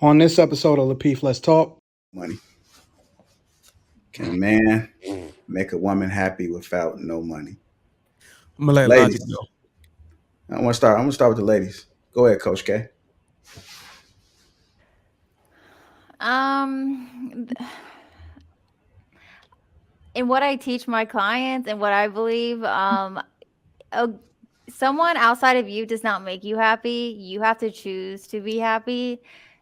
On this episode of Lapeef, Let's Talk. Money. Can a man make a woman happy without no money? I'm gonna let Logic Ladies, go. I want to start. I'm gonna start with the ladies. Go ahead, Coach K. Um, in what I teach my clients and what I believe, someone outside of you does not make you happy. You have to choose to be happy.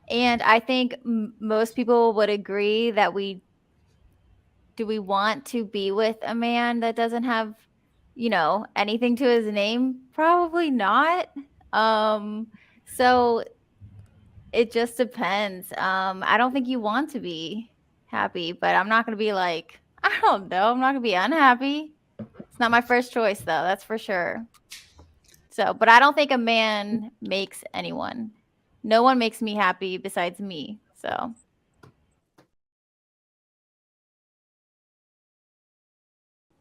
And I think most people would agree that we want to be with a man that doesn't have, anything to his name? Probably not. So it just depends. I don't think you want to be happy, but I'm not going to be like, I don't know. I'm not going to be unhappy. It's not my first choice, though. That's for sure. So, but I don't think a man makes anyone. No one makes me happy besides me. So.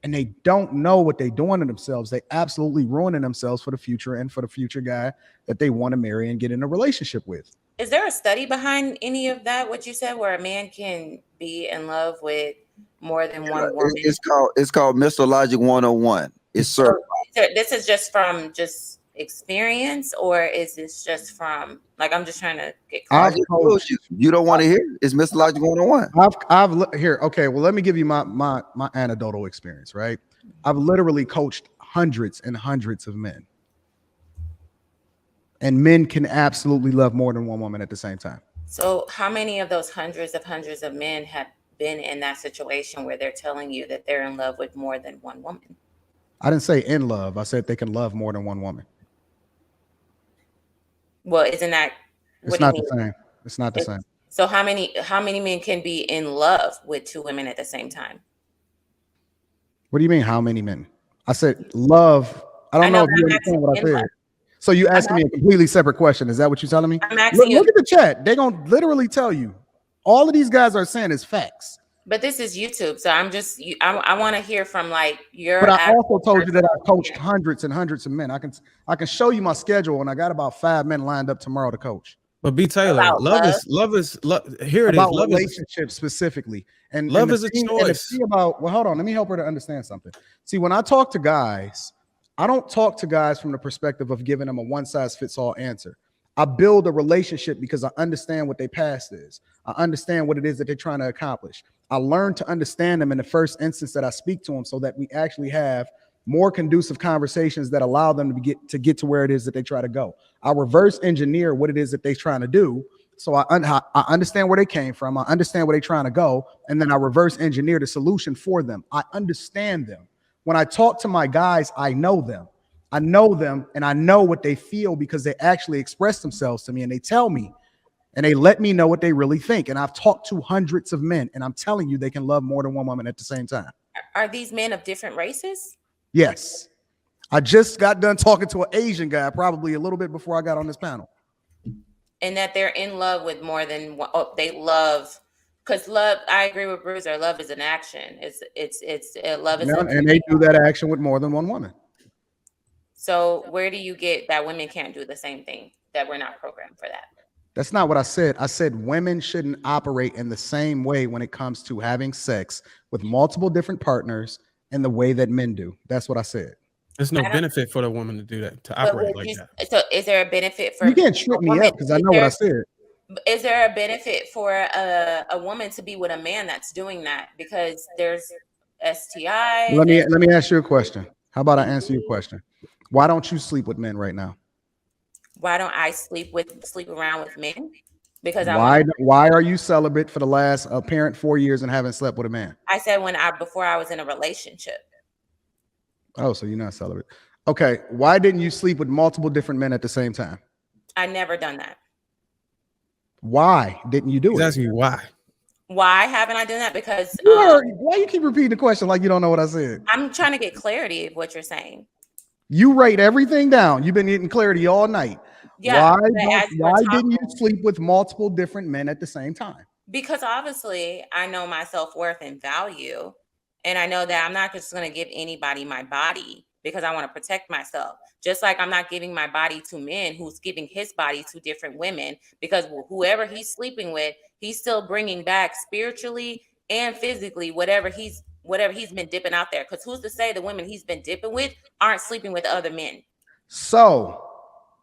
And they don't know what they're doing to themselves. They absolutely ruining themselves for the future and for the future guy that they want to marry and get in a relationship with. Is there a study behind any of that, what you said, where a man can be in love with more than one woman? It's called Mr. Logic 101. It's certified. This is just from experience, or is this just from, like, I'm just trying to get clarity. You don't want to hear it? It's Mr. Logic 101. I've here. Okay, well, let me give you my anecdotal experience, right? I've literally coached hundreds and hundreds of men. And men can absolutely love more than one woman at the same time. So how many of those hundreds of men have been in that situation where they're telling you that they're in love with more than one woman? I didn't say in love. I said they can love more than one woman. Well, isn't that? It's not the same. It's not the same. So how many men can be in love with two women at the same time? What do you mean, how many men? I said love. I don't know if you understand what I said. So you asking me a completely separate question. Is that what you're telling me? I'm asking you. Look at the chat. They're going to literally tell you. All of these guys are saying is facts. But this is YouTube. So I want to hear from like your. But I also told you that I coached hundreds and hundreds of men. I can show you my schedule, and I got about 5 men lined up tomorrow to coach. But B. Taylor, love is here it is. Love relationships specifically. And love is a choice. Well, hold on. Let me help her to understand something. See, when I talk to guys, I don't talk to guys from the perspective of giving them a one-size-fits-all answer. I build a relationship because I understand what their past is. I understand what it is that they're trying to accomplish. I learn to understand them in the first instance that I speak to them so that we actually have more conducive conversations that allow them to get to where it is that they try to go. I reverse engineer what it is that they're trying to do. So I understand where they came from. I understand where they're trying to go. And then I reverse engineer the solution for them. I understand them. When I talk to my guys, I know them. I know them and I know what they feel because they actually express themselves to me and they tell me and they let me know what they really think. And I've talked to hundreds of men and I'm telling you they can love more than one woman at the same time. Are these men of different races? Yes. I just got done talking to an Asian guy probably a little bit before I got on this panel. And that they're in love with more than one. Oh, they love. Because love, I agree with Bruiser. Love is an action. It's love is. And they do that action with more than one woman. So where do you get that women can't do the same thing? That we're not programmed for that? That's not what I said. I said women shouldn't operate in the same way when it comes to having sex with multiple different partners in the way that men do. That's what I said. There's no benefit for the woman to do that, to operate like that. So is there a benefit for? You can't trip me up because I know what I said. Is there a benefit for a woman to be with a man that's doing that? Because there's STI. Let me ask you a question. How about I answer your question? Why don't you sleep with men right now? Why don't I sleep around with men? Because why are you celibate for the last apparent 4 years and haven't slept with a man? I said before I was in a relationship. Oh, so you're not celibate. Okay. Why didn't you sleep with multiple different men at the same time? I never done that. Why didn't you do it? He's asking you why. Why haven't I done that? Because why you keep repeating the question like you don't know what I said? I'm trying to get clarity of what you're saying. You write everything down. You've been getting clarity all night. Yeah. Why didn't you sleep with multiple different men at the same time? Because obviously I know my self-worth and value. And I know that I'm not just going to give anybody my body because I want to protect myself. Just like I'm not giving my body to men who's giving his body to different women, because whoever he's sleeping with, he's still bringing back spiritually and physically whatever he's been dipping out there. Because who's to say the women he's been dipping with aren't sleeping with other men? So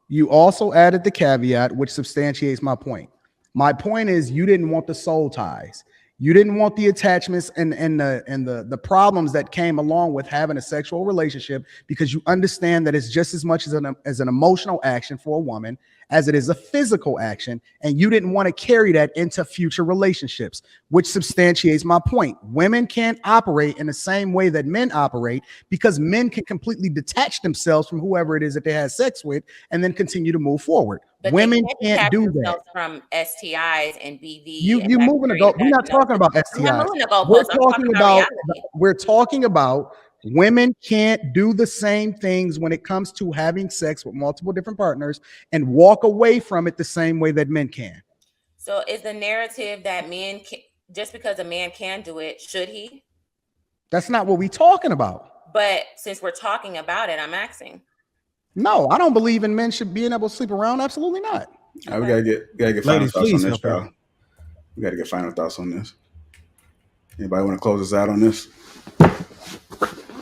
you also added the caveat, which substantiates my point. My point is you didn't want the soul ties. You didn't want the attachments and the problems that came along with having a sexual relationship, because you understand that it's just as much as an emotional action for a woman as it is a physical action. And you didn't want to carry that into future relationships, which substantiates my point. Women can't operate in the same way that men operate, because men can completely detach themselves from whoever it is that they had sex with and then continue to move forward. But women can't do that. From STIs and BV. You're moving the goal. We're not talking about STIs. I'm moving the goalposts. We're talking about women can't do the same things when it comes to having sex with multiple different partners and walk away from it the same way that men can. So is the narrative that men can, just because a man can do it, should he? That's not what we're talking about. But since we're talking about it, I'm asking. No, I don't believe in men should being able to sleep around. Absolutely not. All right, we gotta get final thoughts on this, y'all. We gotta get final thoughts on this. Anybody want to close us out on this?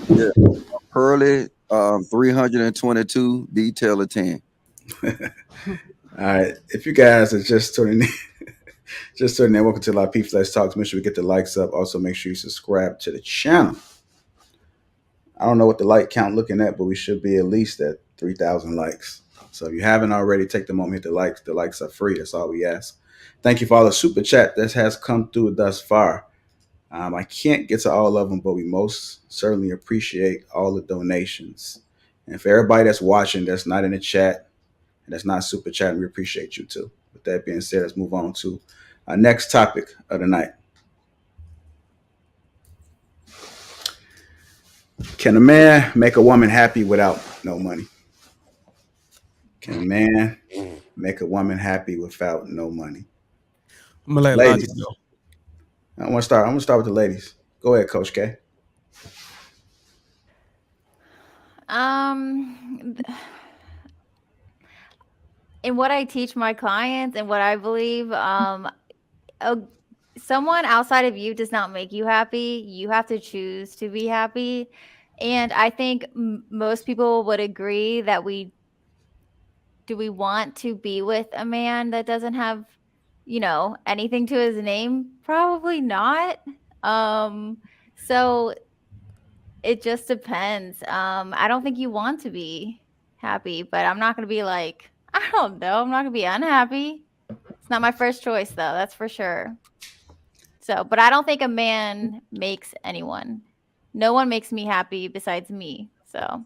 Yeah. Pearly, 322, detail of 10. All right. If you guys are just tuning in, welcome to Lapeef Let's Talks. Make sure we get the likes up. Also, make sure you subscribe to the channel. I don't know what the like count looking at, but we should be at least at 3,000 likes. So if you haven't already, take the moment, hit the likes. The likes are free. That's all we ask. Thank you for all the super chat that has come through thus far. I can't get to all of them, but we most certainly appreciate all the donations. And for everybody that's watching, that's not in the chat, and that's not super chat, we appreciate you too. With that being said, let's move on to our next topic of the night. Can a man make a woman happy without no money? Can a man make a woman happy without no money? I'm gonna let Ladies, Logic go. I'm gonna start with the ladies. Go ahead, Coach K. In what I teach my clients and what I believe, someone outside of you does not make you happy. You have to choose to be happy. And I think most people would agree that we want to be with a man that doesn't have, anything to his name? Probably not. So it just depends. I don't think you want to be happy, but I'm not going to be like, I don't know. I'm not going to be unhappy. It's not my first choice though. That's for sure. So, but I don't think a man makes anyone. No one makes me happy besides me. So